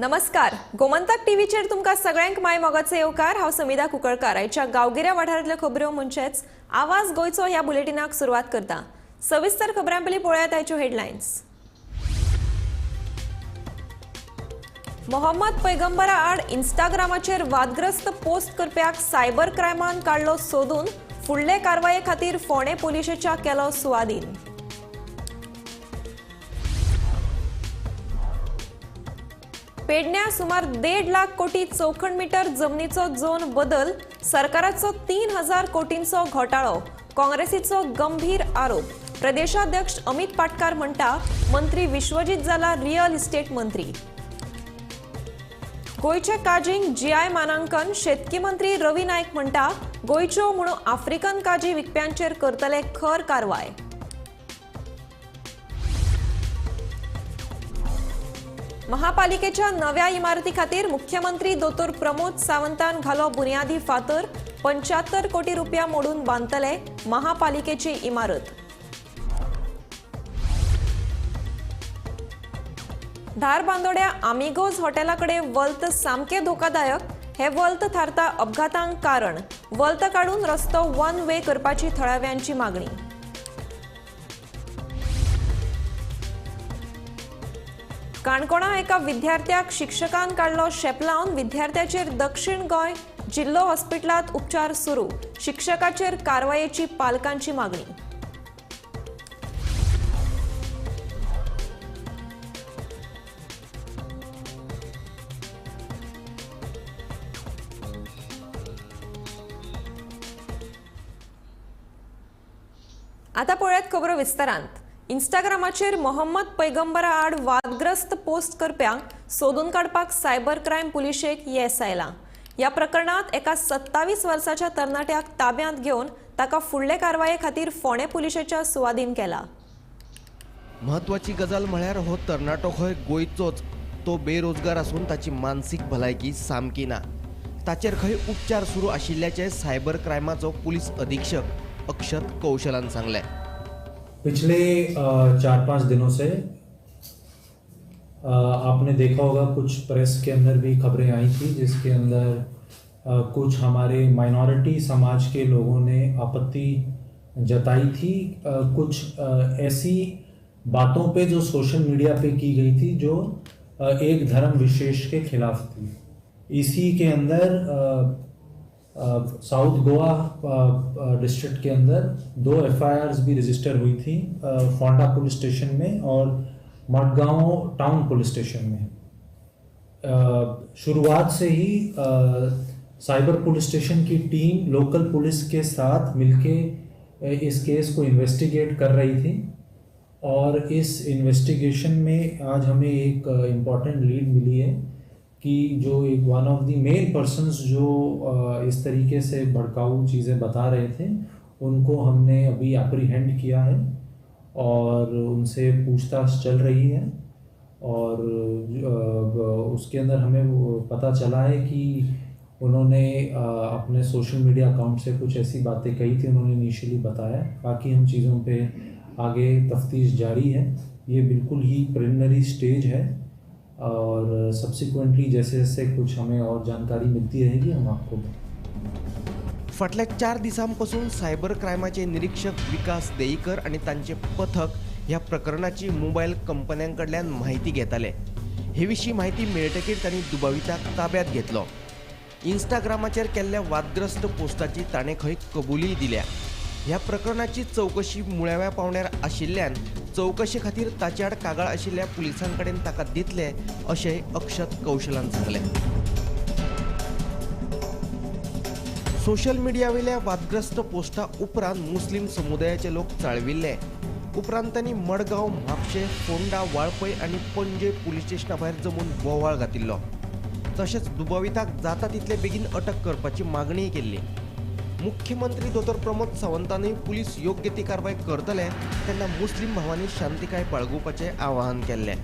नमस्कार, गोमंतक टीव्हीचेर तुमकां सगळ्यांक माय मोगाचे येवकार। हांव समिधा कुंकळकार। आयच्या गांवगिऱ्या वाठारांतल्यो खबरो म्हणजेच आवाज गोंयचो ह्या बुलेटिनाक सुरवात करता। सविस्तर खबरां पयलीं पळयात आयच्यो हेडलायन्स। मोहम्मद पैगंबरा आड इंस्टाग्रामाचेर वादग्रस्त पोस्ट करप्याक सायबर क्रायमान काडलो सोदून फुडले कारवाये खातीर फोंडे पुलिशेच्या केलो सुवादीन। पेडण्यां सुमार 1.5 लाख कोटी चौखण मीटर जमनीचो जोन बदल, सरकाराचो 3000 कोटींचो घोटाळो, काँग्रेसीचो गंभीर आरोप। प्रदेशाध्यक्ष अमित पाटकार म्हणटा, मंत्री विश्वजीत जाला रियल इस्टेट मंत्री। गोंयचे काजींक जीआय मानांकन, शेतकी मंत्री रवी नायक म्हणटा, गोंयच्यो म्हणून आफ्रिकन काजी विकप्यांचेर करतले खर कारवाय। महापालिकेच्या नव्या इमारती खातीर मुख्यमंत्री दोतोर प्रमोद सावंतान घालो बुनियादी फातर, 75 कोटी रुपया मोडून बांदतले महापालिकेची इमारत। धारबांदोड्या आमिगोज हॉटेलाकडे वल्त सामके धोकादायक, हे वल्त थारता अपघातांक कारण। वल्त काडून रस्तो वन वे करपाची थळाव्यांची मागणी। काणकोणा एका विद्यार्थ्याक शिक्षकान काडलो शेप लावन, विद्यार्थ्याचेर दक्षिण गोंय जिल्लो हॉस्पिटलात उपचार सुरू। शिक्षकाचेर कारवायेची पालकांची मागणी। आता पळयात खबरो विस्तारांत। इंस्टाग्रामाचेर मोहम्मद पैगंबरा आड वादग्रस्त पोस्ट करप्यांक सोदून काडपाक सायबर क्रायम पुलिशेक येस आयला। ह्या प्रकरणात एका 27 वर्साच्या तरणाट्याक ताब्यांत घेवन ताका फुडले कारवाये खातीर फोंडे पुलिशेच्या सुवादीन केला। महत्वाची गजाल म्हळ्यार हो तरणाटो खंय गोंयचोच, तो बेरोजगार आसून ताची मानसीक भलायकी सामकी ना। ताचेर खंय उपचार सुरू आशिल्ल्याचे सायबर क्रायमाचो पुलीस अधीक्षक अक्षत कौशलान सांगले। पिछले 4-5 दिनों से आपने देखा होगा कुछ प्रेस के अंदर भी खबरें आई थी जिसके अंदर कुछ हमारे माइनॉरिटी समाज के लोगों ने आपत्ति जताई थी कुछ ऐसी बातों पे जो सोशल मीडिया पे की गई थी जो एक धर्म विशेष के खिलाफ थी। इसी के अंदर साउथ गोवा डिस्ट्रिक्ट के अंदर 2 FIRs भी रजिस्टर हुई थी, फोंडा पुलिस स्टेशन में और मडगांव टाउन पुलिस स्टेशन में। शुरुआत से ही साइबर पुलिस स्टेशन की टीम लोकल पुलिस के साथ मिलके इस केस को इन्वेस्टिगेट कर रही थी और इस इन्वेस्टिगेशन में आज हमें एक इम्पॉर्टेंट लीड मिली है कि जो एक one of the main persons जो इस तरीके से भड़काऊ चीज़ें बता रहे थे उनको हमने अभी एप्रीहेंड किया है और उनसे पूछताछ चल रही है। और उसके अंदर हमें पता चला है कि उन्होंने अपने सोशल मीडिया अकाउंट से कुछ ऐसी बातें कही थी, उन्होंने इनिशियली बताया। बाकी हम चीज़ों पे आगे तफ्तीश जारी है। ये बिल्कुल ही प्रिलिमिनरी स्टेज है और सब्सिक्वेंटली जैसे जैसे कुछ हमें और जानकारी मिलती रहेगी हम आपको। फाटल्या 4 दिसांपासून सायबर क्रायमाचे निरीक्षक विकास देईकर आणि तांचे पथक ह्या प्रकरणाची मोबाईल कंपन्यांकडल्यान माहिती घेताले। हे विशीं माहिती मेळटकीर तांणी दुबाविताक ताब्यात घेतलो। इंस्टाग्रामाचेर केल्ल्या वादग्रस्त पोस्टाची ताणें खंय कबुली दिल्या। ह्या प्रकरणाची चौकशी मुळाव्या पावण्यार आशिल्ल्यान चौकशे खातीर ताचे आड कागाळ आशिल्ल्या पुलिसां कडेन ताका दितले अशेंय अक्षत कौशलान सांगलें। सोशल मीडियावेल्या वादग्रस्त पोस्टा उपरांत मुस्लीम समुदायाचे लोक चाळविल्ले। उपरांत तांणी मडगांव, म्हापशें, फोंडा, वाळपय आनी पणजे पुलीस स्टेशना भायर जमून बोवाळ घातिल्लो। तशेंच दुबाविताक जाता तितले बेगीन अटक करपाची मागणीय केल्ली। मुख्यमंत्री दोतोर प्रमोद सावंतानूय पुलीस योग्य ती कारवाई करतले तेन्ना मुस्लिम भावांनी शांतिकाय बाळगुवपाचें आवाहन केल्लें।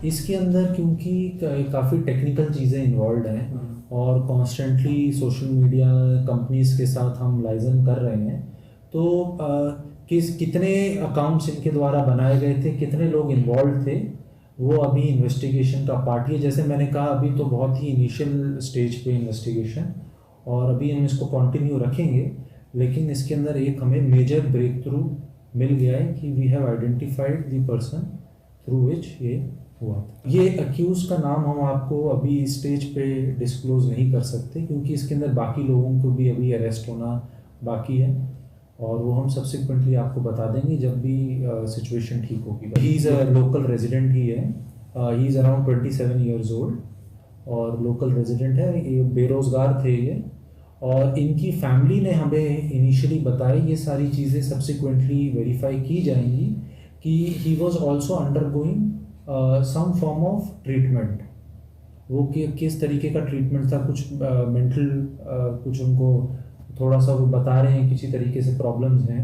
इसके अंदर क्योंकि काफ़ी टेक्निकल चीज़ें इन्वॉल्व हैं और कॉन्स्टेंटली सोशल मीडिया कंपनीज के साथ हम लाइजन कर रहे हैं, तो कितने अकाउंट्स इनके द्वारा बनाए गए थे, कितने लोग इन्वॉल्व थे, वो अभी इन्वेस्टिगेशन का पार्ट है। जैसे मैंने कहा, अभी तो बहुत ही इनिशियल स्टेज पे इन्वेस्टिगेशन, और अभी हम इसको कंटिन्यू रखेंगे। लेकिन इसके अंदर एक हमें मेजर ब्रेक थ्रू मिल गया है कि we have identified the person through which ये हुआ। ये अक्यूज का नाम हम आपको अभी इस स्टेज पे डिस्क्लोज नहीं कर सकते, क्योंकि इसके अंदर बाकी लोगों को भी अभी अरेस्ट होना बाकी है, और वो हम सब्सिक्वेंटली आपको बता देंगे जब भी सिचुएशन ठीक होगी। He is a local resident ही है, he is around 27 years old और लोकल रेजिडेंट है। ये बेरोजगार थे ये, और इनकी फैमिली ने हमें इनिशियली बताई, ये सारी चीज़ें सब्सिक्वेंटली वेरीफाई की जाएंगी कि he was also undergoing some form of treatment. वो किस तरीके का ट्रीटमेंट था, कुछ मेंटल कुछ उनको थोड़ा सा वो बता रहे हैं किसी तरीके से प्रॉब्लम्स हैं,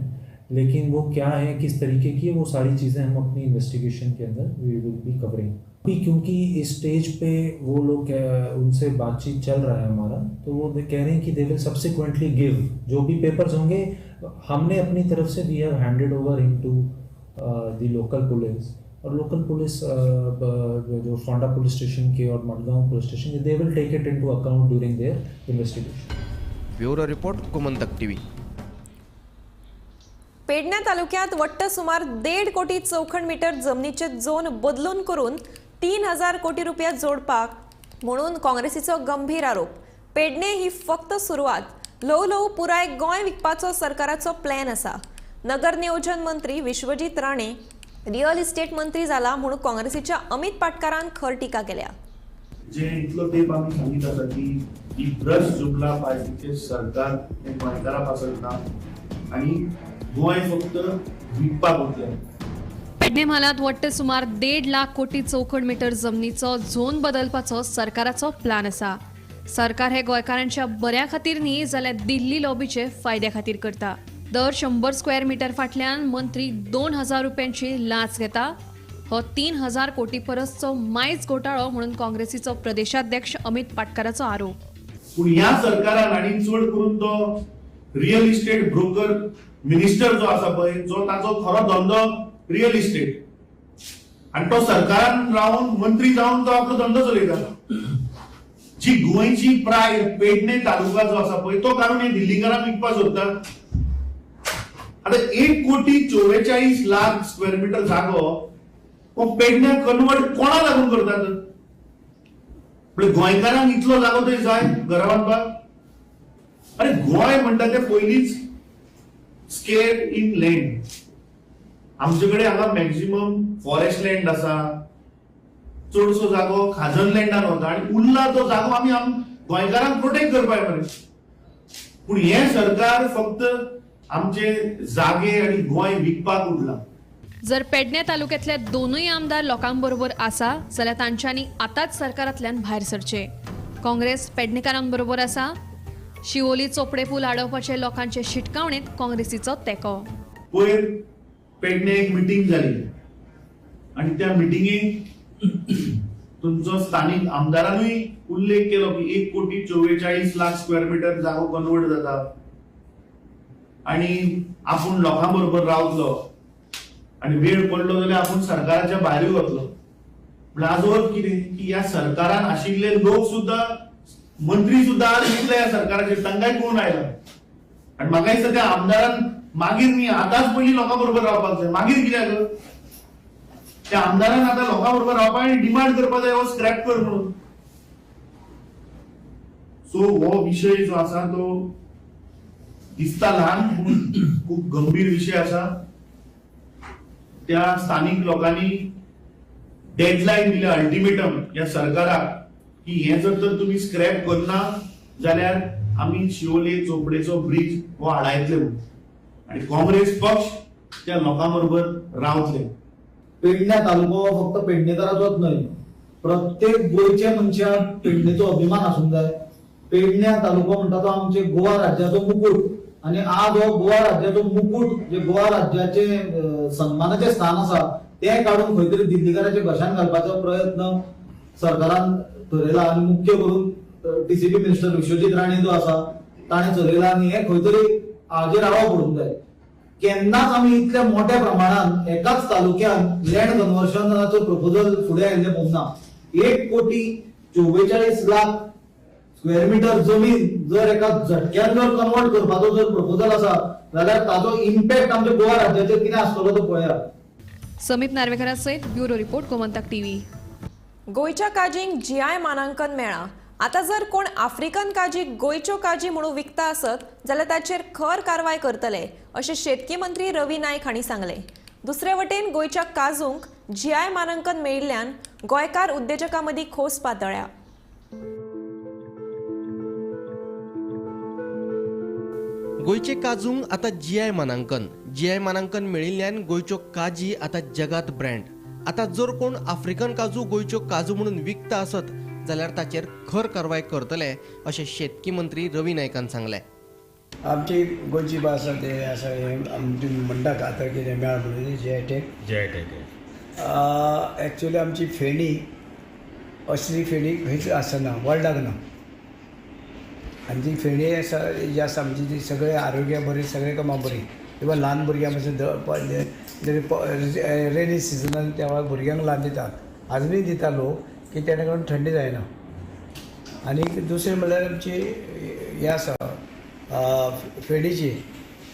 लेकिन वो क्या है, किस तरीके की है, वो सारी चीज़ें हम अपनी इन्वेस्टिगेशन के अंदर वी विल बी कवरिंग। क्योंकि इस स्टेज पे वो लोग उनसे बातचीत चल रहा है हमारा, तो वो कह रहे हैं कि दे विल सब्सिक्वेंटली गिव जो भी पेपर्स होंगे। हमने अपनी तरफ से we have handed over into the local police, और लोकल पुलिस जो फोंडा पुलिस स्टेशन के और मडगांव पुलिस स्टेशन के, they will take it into account during their investigation. Bureau report, Gomantak TV. पेडण्या तालुक्यात वट्ट सुमार 1.5 कोटी चौखण मीटर जमनीचे झोन बदलून करून 3,000 कोटी रुपया जोडपाक म्हणून काँग्रेसीचो गंभीर आरोप। पेडणे ही फक्त सुरवात, ल्हव ल्हव पुराय गोंय विकपाचो सरकाराचो प्लॅन आसा। नगर नियोजन मंत्री विश्वजीत राणे रियल इस्टेट मंत्री जाला म्हणून काँग्रेसीच्या अमित पाटकारान खर टिका केल्या। जे इतलो तेप आमी सांगीत आसा की ही भ्रष्ट जुमला पार्टीचे सरकार हे गोंयकारां पासयता आनी गोंय फक्त विकपाक वतलें। पेडणे म्हालांत वट्ट सुमार 1.5 लाख कोटी चौखण मीटर जमनीचो झोन बदलपाचो सरकाराचो प्लॅन आसा। सरकार हे गोंयकारांच्या बऱ्या खातीर न्ही, जाल्यार दिल्ली लॉबीचे फायद्या खातीर करता। दर 100 स्क्वेअर मीटर फाटल्यान मंत्री 2,000 रुपयांची लाच घेता। हो 3,000 कोटी परसचो मायज घोटाळो म्हणून काँग्रेसीचो प्रदेशाध्यक्ष अमित पाटकाराचो आरोप। पूण ह्या सरकारान आनी चड करून तो रियल इस्टेट ब्रोकर मिनिस्टर जो आसा पळय, जो ताचो खरो धंदो रियल इस्टेट, आनी तो सरकारान रावन मंत्री जावन तो आपलो धंदो चलयता। जी गोंयची प्रायड पेडणे तालुका जो आसा पळय, तो काडून हे दिल्लीकारांक विकपाक सोदता। आता 1 कोटी 44 लाख स्क्वेअर मीटर जागो हो पेडण्या कन्वर्ट कोणा लागून करतात? गोंयकारांक इतलो जागो थंय जाय घरा बांदपाक? अरे गोंय म्हणटा ते पयलींच स्केर इन लँड। आमचे कडेन हांगा मॅक्झिमम फॉरेस्ट लँड आसा, चडसो जागो खाजन लँडान वता, आनी उरला तो जागो आमी गोंयकारांक प्रोटेक्ट करपाक मरे। पूण हे सरकार फक्त आमचे जागे आणि गोंय विकपाक उरला। जर पेडणे तालुक्यातले दोनूय आमदार लोकांबरोबर आसा जाल्यार तांच्यांनी आताच सरकारांतल्यान भायर सरचे। काँग्रेस पेडणेकारांबरोबर आसा। शिवोली चोपडे पूल आडोवपाचे लोकांचे शिटकावणेक काँग्रेसीचो तेंको। पयर पेडणे एक मिटींग जाली आणि त्या मिटींगेक तुमचो स्थानिक आमदारांनी उल्लेख केलो की 1 कोटी 44 लाख स्क्वेअर मीटर जागो कन्वर्ट जाता आणि आपण लोकांबरोबर रावतलो आणि वेळ पडलो जाल्यार आपण सरकाराच्या भायर वतलो। पण आज कितें की या सरकारान आशिल्ले लोक सुद्धा, मंत्री सुद्धा आज घेतले या सरकाराचे टंगाय कोण आयला। आणि म्हाका दिसता त्या आमदारान मागीर न्ही, आतांच पयलीं लोकांबरोबर रावपाक जाय, मागीर कित्याक? त्या आमदारान आतां लोकांबरोबर रावपाक आनी डिमांड करपाक जाय हो स्क्रॅप कर म्हणून। सो हो विशय जो आसा तो दिसता ल्हान, खूप गंभीर विषय आसा। त्या स्थानिक लोकांनी डेडलाईन दिल्या, अल्टिमेटम या सरकाराक की हे जर तर तुम्ही स्क्रॅप करना जाल्यार आम्ही शिवोले चोपडेचो ब्रिज हो हाडायतले म्हणून, आणि काँग्रेस पक्ष त्या लोकांबरोबर रावतले। पेडण्या तालुको फक्त पेडणेकाराचोच न्हय, प्रत्येक गोंयच्या मनशाक पेडणेचो अभिमान आसूंक जाय। पेडण्या तालुको म्हणटा तो आमचे गोवा राज्याचो मुकुट, आणि आज हो गोवा राज्याचो मुकुट जे गोवा राज्याचे सन्मानाचे स्थान आसा ते काढून खंय तरी दिल्लीकाराच्या घशान घालपाचो प्रयत्न सरकारान ठरयला, आणि मुख्य करून टीसीपी मिनिस्टर विश्वजीत राणे जो आसा ताणें चलयला, आनी हे खंय तरी हाजेर आळो पडूंक जाय। केन्नाच आमी इतल्या मोठ्या प्रमाणात एकाच तालुक्यात लँड कन्वर्शनाचो प्रपोजल फुडें आयिल्ले पळोवना. 1,44,00,000 स्क्वेअर मीटर जमीन जर एका झटक्यान जर कन्वर्ट करपाचो जर प्रपोजल आसा जाल्यार ताचो इम्पॅक्ट आमच्या गोवा राज्याचेर कितें आसतलो तो पळया. समीप नार्वेकारा सयत ब्युरो रिपोर्ट गोमंतक टीव्ही. गोंयच्या काजींक GI मानांकन मेळ्ळां. आतां जर कोण आफ्रिकन काजी गोंयच्यो काजी म्हणून विकता आसत जाल्यार ताचेर खर कारवाय करतले अशें शेतकी मंत्री रवी नायक हांणी सांगलें. दुसरे वटेन गोंयच्या काजूंक GI मानांकन मेळिल्ल्यान गोंयकार उद्देजकां मदीं खोस पातळ्ळ्या. गोंयचे काजूंक आतां GI मानांकन मेळिल्ल्यान गोंयच्यो काजी आतां जगात ब्रँड. आतां जर कोण आफ्रिकन काजू गोंयच्यो काजू म्हणून विकता आसत जाल्यार ताचेर खर कारवाय करतले अशें शेतकी मंत्री रवी नायकान सांगलें. आमची गोंयची भास आसा ते आसा हे आमची म्हणटा आतां कितें मेळ म्हणून GI टॅग. एक्चुअली आमची फेणी असली फेणी खंयच आसना, वर्ल्डाक ना. आनी ती फेणी आसा जी आसा आमची ती सगळे आरोग्य बरें, सगळे कामां बरीं. इवन ल्हान भुरग्यां पासून रेनी सिजनान तेव्हा भुरग्यांक ल्हान दितात, आजुनूय दिता लोक की तेणे करून थंडी जायना. आनी दुसरें म्हणल्यार आमची हें आसा फेणीची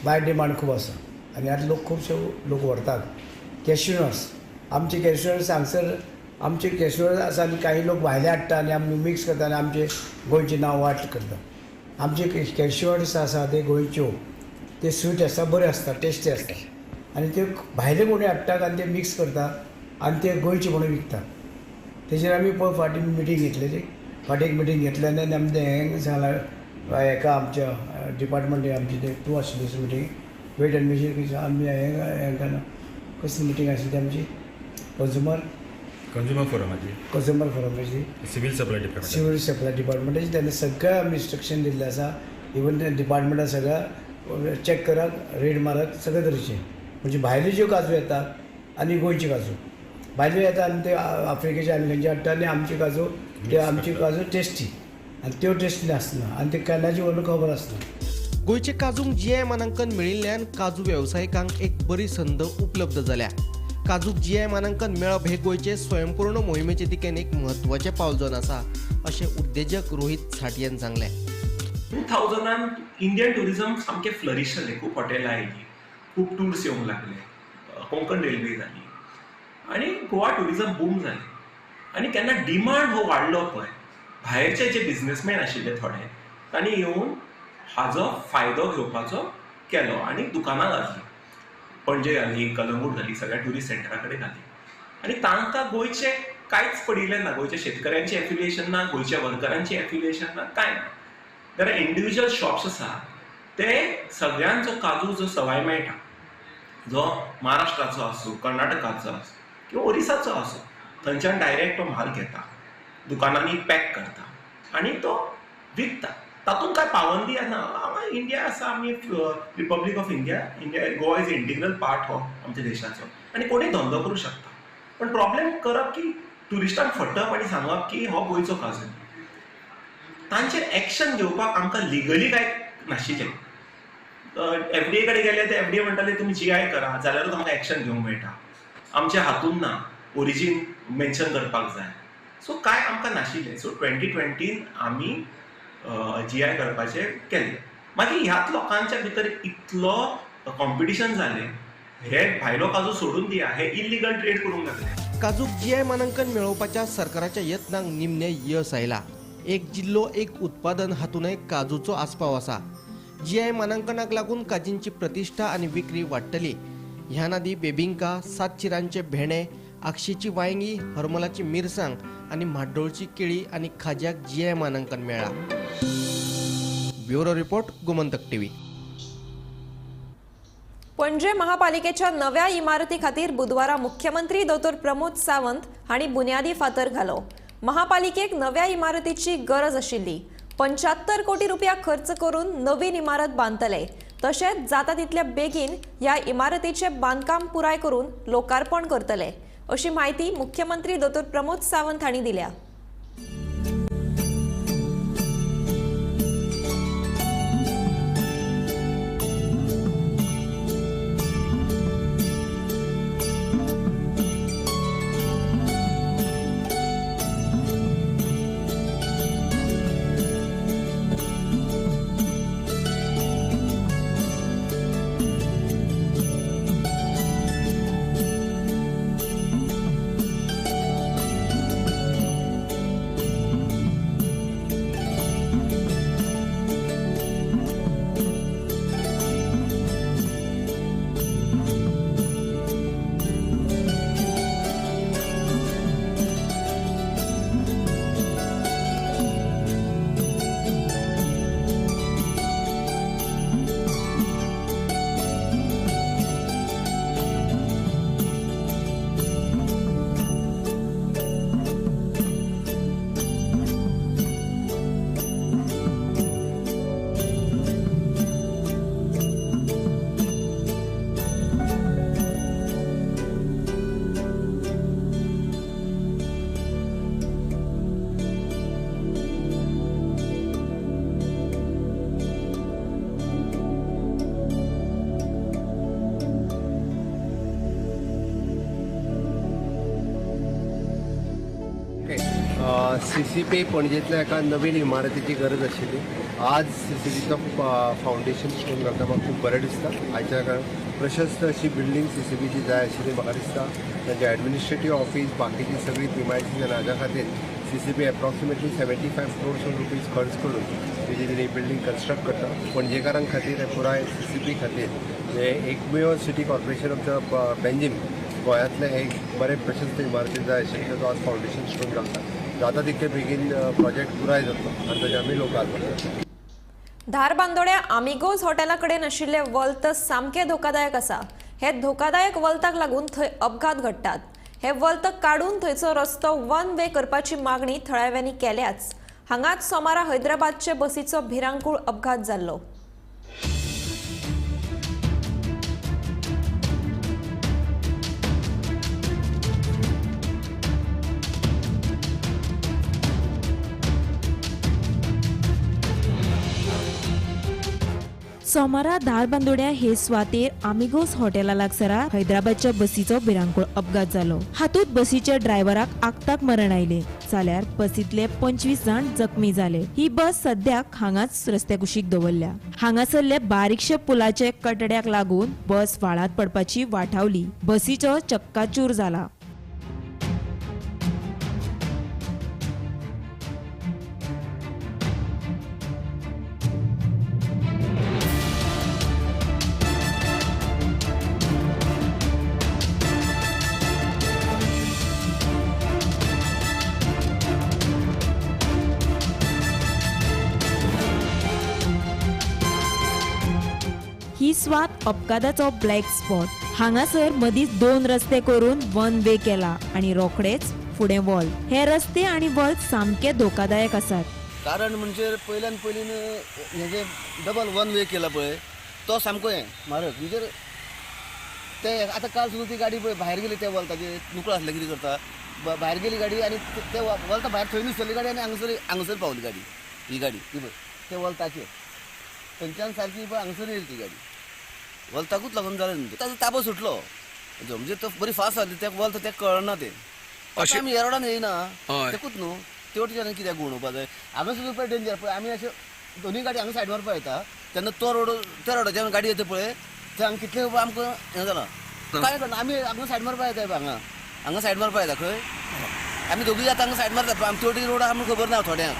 भायर डिमांड खूब आसा आनी आतां लोक खुबशे लोक व्हरतात. कॅश्यूनट्स आमचे कॅश्यूनट्स हांगसर आमचे कॅश्यूनट्स आसा आनी काही लोक भायले हाडटा आनी आमी मिक्स करता आनी आमचे गोंयचें नांव वायट करता. आमचे कॅश्यूनट्स आसा ते गोंयच्यो ते स्वीट आसता, बरे आसता, टेस्टी आसता आनी ते भायले कोणी हाडटात आनी ते मिक्स करतात आनी ते गोंयचे म्हणून विकतात. तेजेर आमी पळय फाटीं मिटींग घेतलेली, फाटीं एक मिटींग घेतलें आनी आमी हें सांगलां एका आमच्या डिपार्टमेंट आमची ते तूं आशिल्ली मिटींग वेट एंड मेजर आमी हें कसली मिटींग आशिल्ली ती आमची कंज्युमर फोरमाची सिव्हिल सप्लाय डिपार्टमेंटाची त्यांनी सगळ्या आमी इंस्ट्रक्शन दिल्लें आसा. इवन त्या डिपार्टमेंटान सगळ्या चॅक करात, रेड मारात, सगळे तरेचे. म्हणजे भायल्यो ज्यो काजू येतात आनी गोंयची काजू भायल्यो येता आनी ते आफ्रिकेचे आनी खंयचे हाडटा आनी आमची काजू टेस्टी आनी त्यो टेस्टी आसना आनी ते केन्नाची व्हरून खबर आसना. गोंयचे काजूंक GI मानांकन मेळिल्ल्यान काजू वेवसायिकांक एक बरी संद उपलब्ध जाल्या. काजूक GI मानांकन मेळप हे गोंयचे स्वयंपूर्ण मोहिमेचे दिकेन एक म्हत्वाचें पावल जावन आसा अशें उद्देजक रोहित साटयान सांगलें. 2000 इंडियन टुरिझम सामकें फ्लरिश जालें. खूब हॉटेलां आयलीं, खूब टूर्स येवंक लागले, कोंकण रेल्वे जाली आनी गोवा टुरिझम बूम जालें. आनी केन्ना डिमांड हो वाडलो पळय, भायरचे जे बिझनेसमॅन आशिल्ले थोडे तांणी येवन हाजो फायदो घेवपाचो केलो आनी दुकानां घातलीं. पणजे घाली, कलंगूट घाली, सगळ्या ट्युरिस्ट सेंटरा कडेन घाली आनी तांकां गोंयचे कांयच पडिल्लें ना. गोंयच्या शेतकऱ्यांचें एफिलिएशन ना, गोंयच्या वर्करांचें एफिलिएशन ना, कांय ना. देर आर इंडिविज्युअल शॉप्स आसा ते सगळ्यांचो काजू जो सवाय मेळटा, जो महाराष्ट्राचो आसूं, कर्नाटकाचो आसूं किंवा ओरिसाचो आसूं, थंयच्यान डायरेक्ट तो म्हाल घेता, दुकानांनी पॅक करता आनी तो विकता. तातूंत कांय पाबंदी ना. हांगा इंडिया आसा, आमी republic of India, Goa is integral part हो आमच्या देशाचो आनी कोणूय धंदो करूं शकता. पण प्रॉब्लेम करप की ट्युरिस्टांक फटप आनी सांगप की हो गोंयचो काजू. तांचेर एक्शन घेवपाक आमकां लिगली कांय नाशिल्लें. FDA कडेन गेले ते FDA म्हणटाले तुमी GI करा जाल्यारूच आमकां एक्शन घेवंक मेळटा. आमच्या हातून ना, ओरिजीन मेन्शन करपाक जाय. सो कांय आमकां नाशिल्लें. सो 2020 आमी GI करपाचें केलें. मागीर ह्याच लोकांच्या भितर इतलो कॉम्पिटिशन जालें, हे भायलो काजू सोडून दिया, हे इल्लिगल ट्रेड करूंक लागले. काजूक GI मानांकन मेळोवपाच्या सरकाराच्या यत्नांक निमणें यश आयलां. एक जिल्लो एक उत्पादन हातूनय काजूचो आस्पाव आसा. GI मानांकनाक लागून काजींची प्रतिश्ठा आनी विक्री वाडटली. ह्या नादी बेबिंका, सातशिरांचे भेणे, आक्षीची वांयगी, हरमलाची मिरसांग आनी म्हाड्डोळची केळी आनी खाज्याक GI मानांकन मेळ्ळां. Bureau report Gomantak TV. पणजे महापालिकेच्या नव्या इमारती खातीर बुधवारा मुख्यमंत्री दोतोर प्रमोद सावंत हांणी बुन्यादी फातर घालो. महापालिकेक नव्या इमारतीची गरज आशिल्ली. 75 कोटी रुपया खर्च करून नवीन इमारत बांदतले. तशेंच जाता तितल्या बेगीन ह्या इमारतीचें बांदकाम पुराय करून लोकार्पण करतले अशी माहिती मुख्यमंत्री दोतोर प्रमोद सावंत हांणी दिल्या. CCP पणजेंतल्या एका नवीन इमारतीची गरज आशिल्ली. आज CCPचो फावंडेशन स्टोन घालता म्हाका खूब बरें दिसता. आयच्या काळात प्रशस्त अशी बिल्डींग CCPची जाय आशिल्ली म्हाका दिसता. तांचें एडमिनिस्ट्रेटीव ऑफिस बाकीची सगळी प्रिमायसीस आनी हाज्या खातीर CCP एप्रॉक्सिमेटली 75 crores रुपीज खर्च करून तेजी बिल्डींग कन्स्ट्रक्ट करता. पणजेकारां खातीर पुराय CCP खातीर हे एकमेव सिटी कॉर्पोरेशन ऑफ बेंजीम गोंयांतले एक बरें प्रशस्त इमारती जाय आशिल्ली. तो आज फावंडेशन स्टोन घालता. जाता तितके बेगीन प्रोजेक्ट पुराय जातलो आनी ताचे आमी लोकाल करता. धारबांदोड्या आमिगोज हॉटेला कडेन आशिल्ले वल्त सामके धोकादायक आसा. हे धोकादायक वल्ताक लागून थंय अपघात घडटात. हे वल्त काडून थंयचो रस्तो वन वे करपाची मागणी थळाव्यांनी केल्याच हांगाच सोमारा हैदराबादचे बसीचो भिरांकूळ अपघात जाल्लो. सोमारा धारबांदोड्या हे सुवातेर आमिगोस हॉटेला लागसारा हैदराबादच्या बसीचो भिरांकूळ अपघात जालो. हातूंत बसीच्या ड्रायव्हराक आगताक मरण आयले जाल्यार बसींतले 25 जाण जखमी जाले. ही बस सद्याक हांगाच रस्त्या कुशीक दवरल्या. हांगासरले बारीकशे पुलाचे कटड्याक लागून बस व्हाळांत पडपाची वाटावली. बसीचो चक्काचूर जाला. ही स्वात अपघाताचो ब्लॅक स्पॉट. हांगासर मदींच 2 रस्ते करून वन वे केला आणि रोखडेच फुडें वॉल. हे रस्ते आणि वॉल सामके धोकादायक आसात. कारण म्हणजे पहिल्यान पयलीन हे जे डबल वन वे केला पळय तो सामको हे म्हारग. म्हणजे ते आतां काल सुद्दां ती गाडी पळय भायर गेली त्या वॉल्ताचेर नुकळो आसलें कितें करता भायर गेली गाडी आनी ते वॉल्ता भायर थंय निसरली गाडी आनी हांगासर पावली गाडी. ही गाडी ती पळय ते वॉल्ताचेर थंयच्यान सारकी पळय हांगासर येयली ती गाडी. वॉल्ताकूच लागून जालें न्ही. ताजो ताबो सुटलो म्हणजे तो बरी फास्ट आसली त्या वॉल्त तें कळना तें. अशें आमी एरोडान येयना तेकूच न्हू तेवटेच्यान कित्याक गुणोवपा जाय. हांगा सुद्दां पळय डेंजर पळय आमी अशें दोनूय गाडी हांगा सायड मारपा येता तेन्ना तो रोड त्या रोडाच्यान गाडी येता पळय थंय हांगा कितले आमकां हें जालां कांय करना. आमी हांगा सायड मारपा येता हांगा सायड मारपा येता खंय आमी दोगूय आतां हांगा सायड मारता. आमी तेवटी रोड आमकां खबर ना थोड्यांक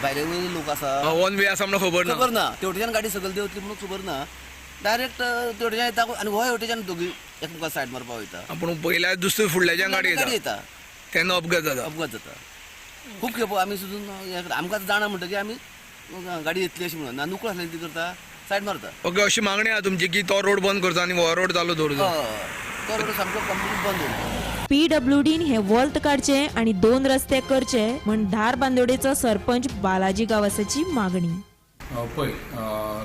भायले वयले लोक आसा वन वे आसा म्हणून खबर ना. तेवटेच्यान गाडी सकयल देंवतली म्हणून खबर ना. डायरेक्ट तेवटेच्यान येता आनी हो हेवटेच्यान दोगूय एकमेकांक सायड मारपा वयता. पूण पयल्या दुसरी फुडल्याच्यान गाडी येता तेन्ना अपघात जाता. खूब खेपो आमी सुद्दां आमकां जाणा म्हणटकीर आमी गाडी येतली अशी म्हणून नुकळ आसलें ती करता सायड मारता. ओके अशी मागणी आहा तुमची की तो रोड बंद करता आनी हो रोड चालू दवरता. तो रोड सामको कंप्लीट बंद दवरता. PWDन हे वॉल्त काडचे आणि 2 रस्ते करचे म्हण धारबांदोडेचो सरपंच बालाजी गावसाची मागणी. पळय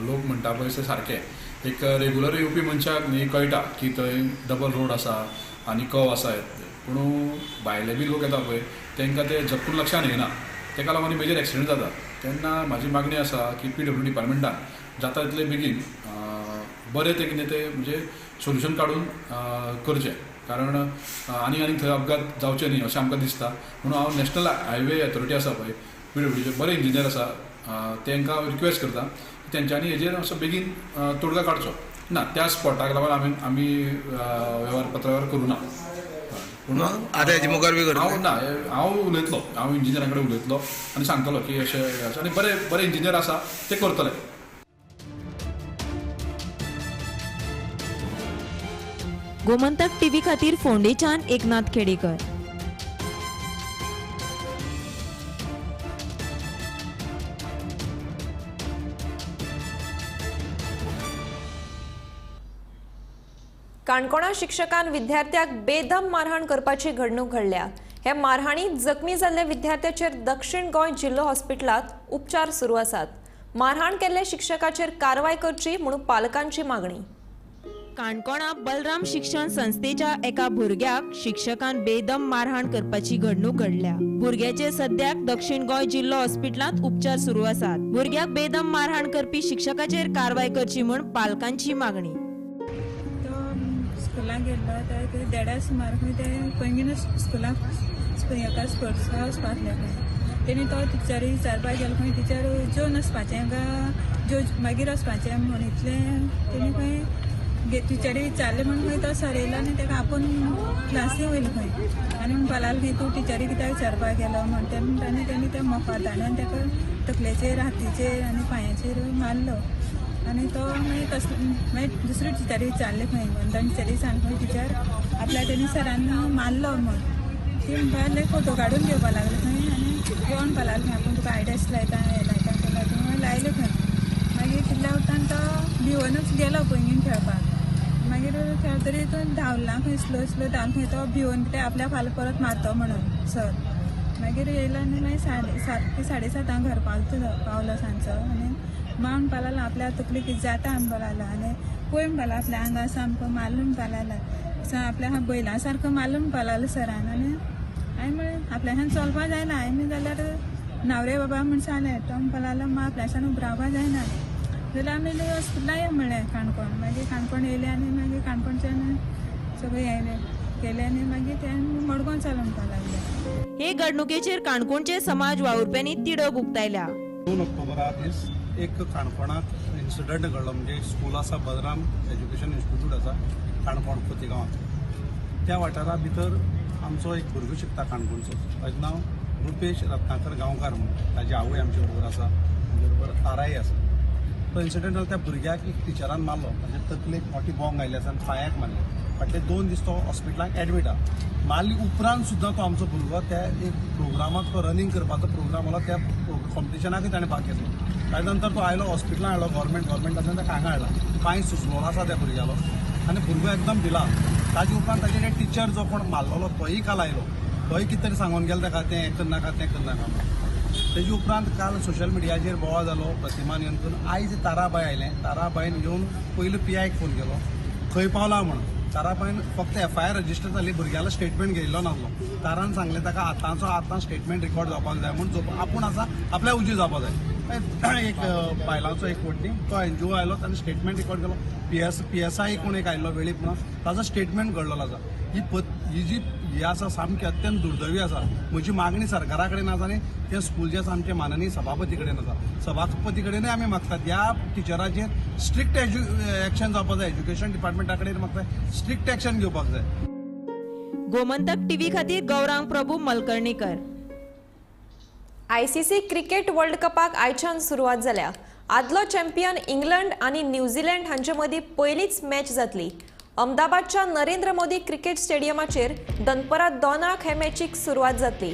लोक म्हणटा पळय ते सारके. एक रेग्युलर येवपी मनशाक न्ही कळटा की थंय डबल रोड आसा आनी कव आसा. पूण भायले बी लोक येता पळय तांकां ते झपकून लक्षान येना. ताका लागून मेजर एक्सिडेंट जाता. तेन्ना म्हाजी मागणी आसा की PWD डिपार्टमेंटान जाता तितले बेगीन बरें ते कितें ते म्हणजे सोल्युशन काडून करचें. कारण आनी थंय अपघात जावचे न्ही अशें आमकां दिसता. म्हणून हांव नॅशनल हायवे अथॉरिटी आसा पळय PWDचे बरे इंजिनियर आसा तांकां रिक्वेस्ट करता की तेंच्यांनी हेजेर असो बेगीन तोडगा काडचो. ना त्या स्पॉटाक लागून आमी पत्रव्यवहार करूं ना. पूण आतां हेजे मुखार बी करता हांव उलयतलो. हांव इंजिनियरां कडेन उलयतलो आनी सांगतलो की अशें आनी बरे इंजिनियर आसा ते करतले. गोमंतक TV खातीर फोंडेच्यान एकनाथ खेडेकर. काणकोणा शिक्षकान विद्यार्थ्याक बेदम मारहाण करपाची घडणूक घडल्या. हे मारहाणीत जखमी जाल्ल्या विद्यार्थ्याचेर दक्षिण गोंय जिल्लो हॉस्पिटलात उपचार सुरू आसात. मारहाण केल्ल्या शिक्षकाचेर कारवाय करची म्हणून पालकांची मागणी. काणकोणा बलराम शिक्षण संस्थेच्या एका भुरग्याक शिक्षकान बेदम मारहाण करपाची घडणूक घडल्या. भुरग्याचे सद्याक दक्षिण गोंय जिल्लो हॉस्पिटलात उपचार सुरू आसात. भुरग्याक बेदम मारहाण करपी शिक्षकाचेर कारवाय करची म्हूण पालकांची मागणी. स्कुलाक गेल्लो ते 1:30 सुमार खंय ते पैंगीण स्कुलाक एका स्पोर्ट्स हावस पासले खंय तेणी तो टिचरी विचारपाक गेलो खंय टिचर जेवन वचपाचें काय जो मागीर वचपाचें म्हण इतलें तेणी खंय टिचरी विचारलें म्हण खंय तो सर येयलो आनी ताका आपूण क्लासी वयलो खंय आनी म्हणपा लागलो खंय तूं टिचरी कित्याक विचारपाक गेलो म्हण तेणी ते मोफाताण्यान ताका तकलेचेर हातीचेर आनी पांयाचेर मारलो आनी तो मागीर दुसरी टिचरी विचारले खंय वंदन टिचरी सांग खंय टिचर आपल्या तेणी सरान मारलो म्हण ती म्हणपा लागले फोटो काडून घेवपा लागले खंय आनी येवन म्हणपा लागले आपूण तुका आयडॅस लायता हें लायता तें लायता लायले खंय मागीर तितल्या उपरांत तो भिवनूच गेलो पयलीं खेळपाक मागीर खेळटरी तो धांवला खंय स्लो स्लो धांवन खंय तो भिवून कितें आपल्या फाल्यां परत मारतो म्हणून सर मागीर येयलो आनी मागीर 7:30 घर पावलो सांजचो आनी मा म्हणपा लागलो आपल्या तकली कितें जाता म्हणपा लागलो आनी पळय म्हणपा लागलो आपल्या आंगा सामको मारलो म्हणपा लागलो आपल्या बैला सारको मारलो म्हणपा लागलो सरान आनी हांवें म्हळें आपल्याच्यान चलपा जायना हांवें जाल्यार न्हावरे बाबा म्हण सांगलें तो म्हणपा लागलो मा आपल्याच्यान उबरावपा जायना जाल्यार आमी हॉस्पिटलांत या म्हणलें काणकोण मागीर काणकोण येयले आनी मागीर काणकोणच्यान सगळें येयलें केलें आनी मागीर ते मडगांव चलो म्हणपा लागले हे घडणुकेचेर काणकोणचे समाज वावुरप्यांनी तिडक उक्तायल्या. 2 ऑक्टोबरा दीस एक काणकोणाक इन्सिडंट घडलो म्हणजे स्कूल आसा बलराम एज्युकेशन इन्स्टिट्यूट आसा काणकोण खोतीगांवांत त्या वाठारा भितर आमचो एक भुरगो शिकता काणकोणचो ताजें नांव रुपेश रत्नाकर गांवकार म्हणून ताजी आवय आमचे बरोबर आसा ताजे बरोबर ताराई आसा तो इन्सिडंट जालो त्या भुरग्याक एक टिचरान मारलो ताजे तकलेक मोठी बॉंग आयली आसा आनी पांयाक मारले फाटले 2 दीस तो हॉस्पिटलांत एडमीट आहा मारली उपरांत सुद्दां तो आमचो भुरगो त्या एक प्रोग्रामाक तो रनिंग करपाचो प्रोग्राम आसलो त्या कॉम्पिटिशनाकूय ताणें भाग घेतलो ताजे नंतर तो आयलो हॉस्पिटलांत हाडलो गव्हर्मेंटान ताका हांगा हाडला पांय सुजलोलो आसा त्या भुरग्यालो आनी भुरगो एकदम भिला ताजे उपरांत ताजे टिचर जो कोण मारलेलो तोय काल आयलो तोय कितें तरी सांगून गेलो ताका तें हें करनाका तें करनाका म्हणून तेजे उपरांत काल सोशल मिडियाचेर बोवाळ जालो प्रतिमान येवन करून आयज ताराबाई आयलें ताराबाईन येवन पयलीं PIक फोन केलो खंय पावला म्हणून ताराबाईन फक्त FIR रजिस्टर जाल्ली भुरग्यालो स्टेटमेंट घेयल्लो नासलो तारान सांगलें ताका आतां स्टेटमेंट रिकॉर्ड जावपाक जाय म्हणून आपूण आसा आपल्या उजी जावपाक जाय एक बायलांचो एक वटणी तो NGO आयलो ताणें स्टेटमेंट रिकॉर्ड केलो PSI कोण एक आयल्लो वेळीप म्हणून ताजो स्टेटमेंट घडलेलो आसा ही जी ही आसा सामकी अत्यंत दुर्दैवी आसा म्हजी मागणी सरकारा कडेन आसा आनी तें स्कूल जें आसा आमचे माननीय सभापती कडेन आसा सभापती कडेनूय आमी मागतात ह्या टिचराचेर स्ट्रिक्ट एक्शन जावपाक जाय एज्युकेशन डिपार्टमेंटा कडेन मागतात स्ट्रिक्ट एक्शन घेवपाक जाय. गोमंतक टीव्ही खातीर गौरांग प्रभू मलकर्णीकर. ICC क्रिकेट वर्ल्ड कपाक आयच्यान सुरवात जाल्या. आदलो चॅम्पियन इंग्लंड आनी न्यूझीलंड हांचे मदीं पयलीच मॅच जातली. अहमदाबादच्या नरेंद्र मोदी क्रिकेट स्टेडियमाचेर दनपरां 2 हे मॅचीक सुरवात जातली.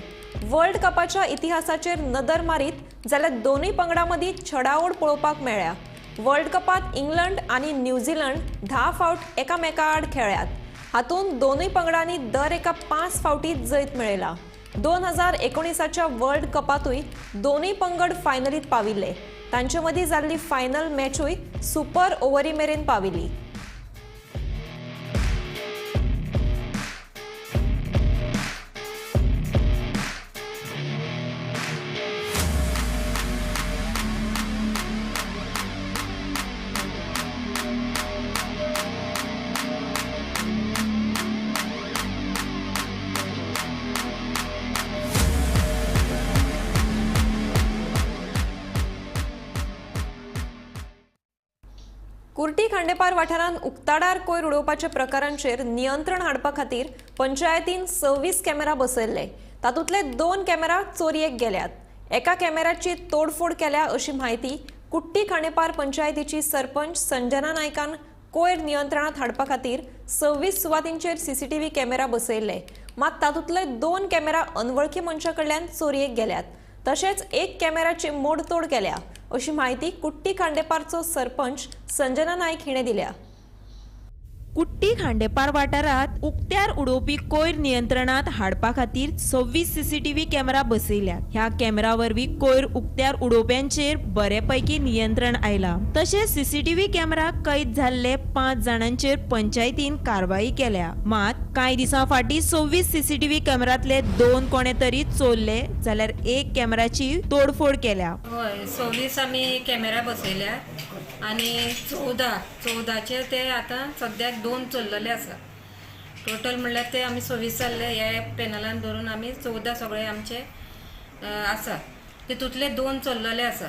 वर्ल्ड कपाच्या इतिहासाचेर नदर मारीत जाल्यार दोनूय पंगडां मदीं छडाओड पळोवपाक मेळ्ळ्या. वर्ल्ड कपात इंग्लंड आनी न्यूझीलंड 10 फावट एकामेका आड खेळ्ळ्यात. हातूंत दोनूय पंगडांनी दर एका 5 फावटी जैत मेळयला. 2019च्या वर्ल्ड कपातूय दोनूय पंगड फायनलीत पाविल्ले. तांचे मदीं जाल्ली फायनल मॅचूय सुपर ओव्हरी मेरेन पाविल्ली. कुर्टी खांडेपार वाठारांत उक्ताडार कोयर उडोवपाच्या प्रकारांचेर नियंत्रण हाडपा खातीर पंचायतीन 26 कॅमेरा बसयल्ले. तातूंतले 2 कॅमेरा चोरयेक गेल्यात. एका कॅमेराची तोडफोड केल्या अशी म्हायती कुट्टी खांडेपार पंचायतीची सरपंच संजना नायकान कोयर नियंत्रणात हाडपा खातीर 26 सुवातींचेर CCTV कॅमेरा बसयल्ले. मात तातूंतले 2 कॅमेरा अनवळखी मनशा कडल्यान चोरयेक गेल्यात. तशेंच एक कॅमेराची मोडतोड केल्या अशी माहिती कुट्टी खांडेपारचो सरपंच संजना नायक हिणें दिल्या. कुट्टी खांडेपार वाठारात उक्त्यार उडोवपी कोयर नियंत्रणात हाडपा खातीर 26 CCTV कॅमेरा बसयल्यात. ह्या कॅमेरा वरवीं कोयर उक्त्यार उडोवप्यांचेर बरेपैकी नियंत्रण आयला. तशेंच CCTV कॅमेरा कैद जाल्ले 5 जाणांचेर पंचायतीन कारवाई केल्या. मात कांय दिसां फाटीं 26 CCTV कॅमेरांतले 2 कोणे तरी चोरले जाल्यार एक कॅमेराची तोडफोड केल्या. हय 26 आमी कॅमेरा बसयल्या आनी 14चे ते आतां सद्याक 2 चल्लेले आसा टोटल म्हणल्यार ते आमी 26 जाल्ले हे पॅनलान धरून आमी 14 सगळे आमचे आसा तितूंतले 2 चल्लले आसा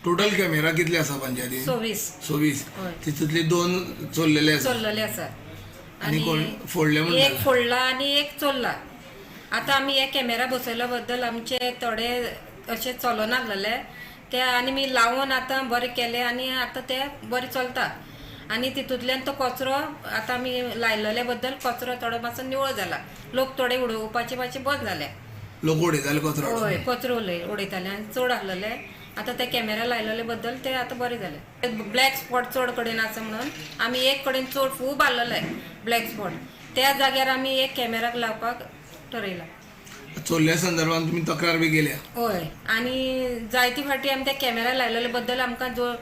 टोटल कॅमेरा कितले आसा पंचायतीन 26 हय तितूंतले 2 चोरलेले आसा चल्लले आसा आनी कोण फोडले म्हणून एक फोडला आनी एक चोरला आतां आमी हे कॅमेरा बसयल्या बद्दल आमचे थोडे अशे चलोना जाले ते आनी मी लावून आतां बरें केले आनी आतां ते बरें चलता आनी तितूंतल्यान तो कचरो आतां आमी लायलेले बद्दल कचरो थोडो मातसो निवळ जाला लोक थोडे उडोवपाचे मातशे बंद जाले लोक उडयताले कचरो हय कचरो उडयताले आनी चड आसलेले आतां ते कॅमेरा लायलेले बद्दल ते आतां बरें जाले ब्लॅक स्पॉट चड कडेन आसा म्हणून आमी एक कडेन चड खूब आसलेले ब्लॅक स्पॉट त्या जाग्यार आमी एक कॅमेराक लावपाक ठरयला चोरल्या संदर्भात तुम्ही तक्रार बी केल्या हय आनी जायती फाटी आमी ते कॅमेरा लायलेले बद्दल आमकां जो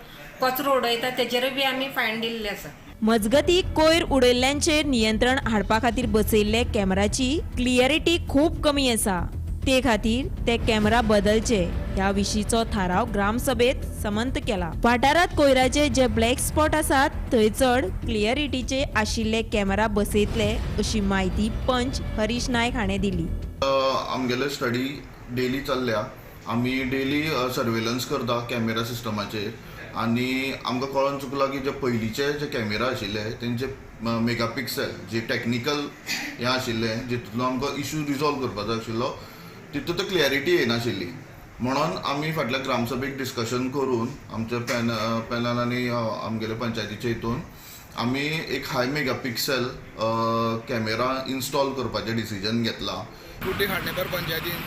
कचरो उडयता तेजेरूय बी आमी फायन दिल्ले आसा मजगती कोयर उडयल्ल्यांचेर नियंत्रण हाडपा खातीर बसयल्ले कॅमेराची क्लियरिटी खूब कमी आसा ते खातीर ते कॅमेरा बदलचे ह्या विशींचो थाराव ग्रामसभेत समंत केला वाठारात कोयराचे जे ब्लॅक स्पॉट आसात थंय चड क्लियरिटीचे आशिल्ले कॅमेरा बसयतले अशी माहिती पंच हरीश नायक हाणें दिली आमगेले स्टडी डेली चल्ल्या आमी डेली सर्वेलन्स करता कॅमेरा सिस्टमाचेर आनी आमकां कळोन चुकला की जे पयलींचे जे कॅमेरा आशिल्ले तेंचे मेगापिक्सल जे टॅक्निकल हें आशिल्लें जितूंतलो आमकां इशू रिजॉल्व करपाचो आशिल्लो तितूंत तो क्लियरिटी येनाशिल्ली म्हणून आमी फाटल्या ग्रामसभेक डिस्कशन करून आमच्या पॅनलांनी आमगेले पंचायतीचे हितून आमी एक हाय मेगापिक्सल कॅमेरा इन्स्टॉल करपाचें डिसिजन घेतलां कुर्टी खांडेपर पंचायतीन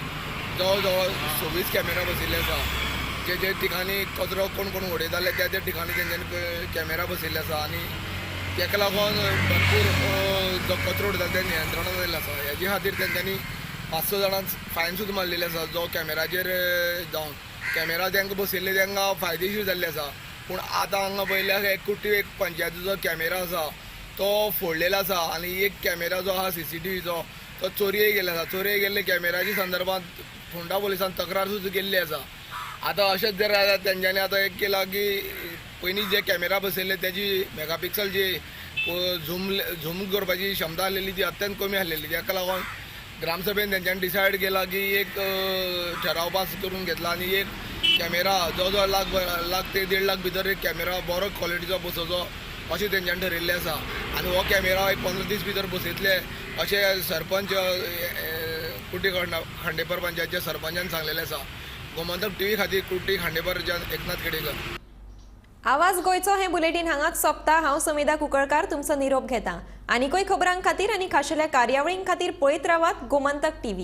जवळ जवळ 26 कॅमेरा बसयल्ले आसा जे जे ठिकाणी कचरो कोण कोण उडयताले त्या त्या ठिकाणी तेंच्यांनी कॅमेरा बसयल्ले आसा आनी तेका लागून भरपूर जो कचरो उडयता ते नियंत्रणान येयल्लो आसा हेजे खातीर तेंच्यांनी 5-6 जाणांक फायन सुद्दां मारलेली आसा जो कॅमेराचेर जावन कॅमेरा तांकां बसयल्ले तांकां फायदेशीर जाल्ले आसा पूण आतां हांगा पळयल्यार एक कुर्टी एक पंचायतीचो कॅमेरा आसा तो फोडलेलो आसा आनी एक कॅमेरा जो आहा CCTVचो तो चोरयेक गेल्लो आसा चोरयेक गेल्ले कॅमेराच्या संदर्भात फोंडा पुलिसान तक्रार सुद्दां केल्ली आसा आतां अशेंच जर तेंच्यांनी आतां एक केलां की पयलीं जे कॅमेरा बसयल्ले तेजी मेगापिक्सल जी झूम करपाची क्षमता आसलेली ती अत्यंत कमी आसलेली ताका लागून ग्रामसभेन तेंच्यांनी डिसायड केला की एक ठराव पास करून घेतला आनी एक कॅमेरा जो जो लाख ते 1.5 लाख भितर एक कॅमेरा बरो क्वॉलिटीचो बसोवचो अशें तेंच्यांनी ठरयल्लें आसा आनी हो कॅमेरा एक 15 दीस भितर बसयतले अशें सरपंच कुर्टी खांडेपर पंचायतच्या सरपंचान सांगलेलें आसा गोमंतक TV खातीर कुर्टी खांडेपरच्यान एकनाथ केडेकर आवाज गोयचो हे बुलेटिन हांगाच सोंपता हांव समिधा कुंकळकार तुमचो निरोप घेता आनीकूय खबरां खातीर आनी खाशेल्या कार्यावळीं खातीर पळयत रावात गोमंतक TV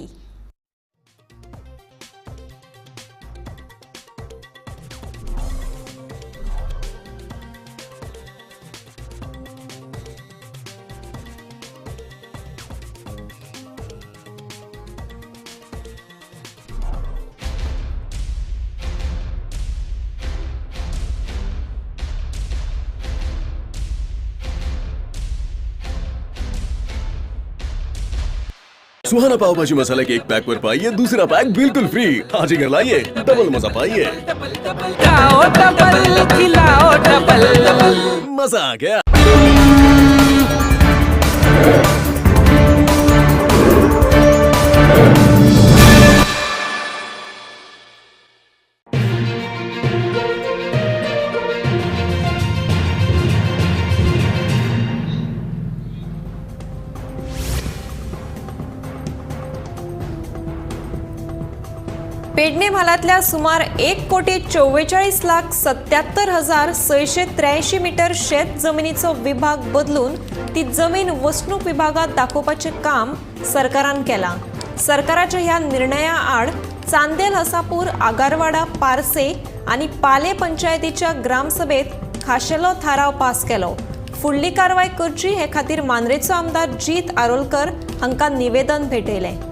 सुहाना पाव भाजी मसाला के एक पैक पर पाइए दूसरा पैक बिल्कुल फ्री आज ही घर लाइए डबल मजा पाइए मजा आ गया पेडणे म्हालातल्या सुमार 1,44,77,683 मीटर शेत जमिनीचो विभाग बदलून ती जमीन वसणूक विभागात दाखोवपाचे काम सरकारान केला सरकाराच्या ह्या निर्णया आड चांदेल हसापूर आगारवाडा पारसे आणि पाले पंचायतीच्या ग्रामसभेत खाशेलो थाराव पास केलो फुडली कारवाय करची हे खातीर मांद्रेचो आमदार जीत आरोलकर हांकां निवेदन भेटयलें